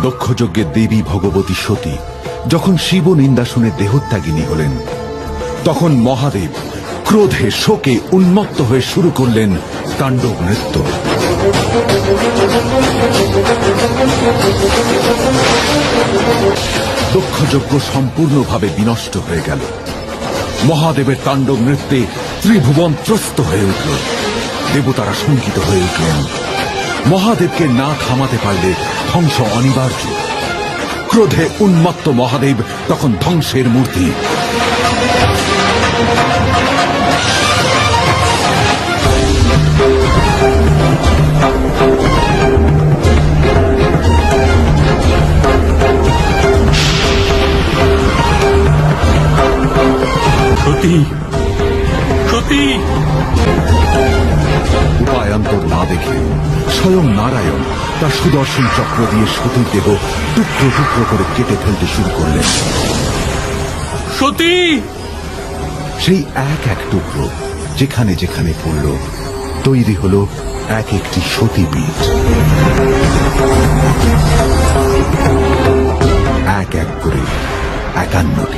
দক্ষযজ্ঞের দেবী ভগবতী সতী যখন শিব নিন্দা শুনে দেহত্যাগিনী হলেন, তখন মহাদেব ক্রোধে শোকে উন্মত্ত হয়ে শুরু করলেন তাণ্ডব নৃত্য। দক্ষযজ্ঞ সম্পূর্ণভাবে বিনষ্ট হয়ে গেল। মহাদেবের তাণ্ডব নৃত্যে ত্রিভুবন ত্রস্ত হয়ে উঠল। দেবতারা শঙ্কিত হয়ে উঠলেন। মহাদেবকে না থামাতে পারলে ধ্বংস অনিবার্য। ক্রোধে উন্মত্ত মহাদেব তখন ধ্বংসের মূর্তি। উপায়ান্তর না দেখে স্বয়ং নারায়ণ তার সুদর্শন চক্র দিয়ে সতীর দেহ টুকরো টুকরো করে কেটে ফেলতে শুরু করলেন। সতী! সেই এক এক টুকরো যেখানে যেখানে পড়ল, তৈরি হল এক একটি সতীপীঠ। এক এক করে 51টি।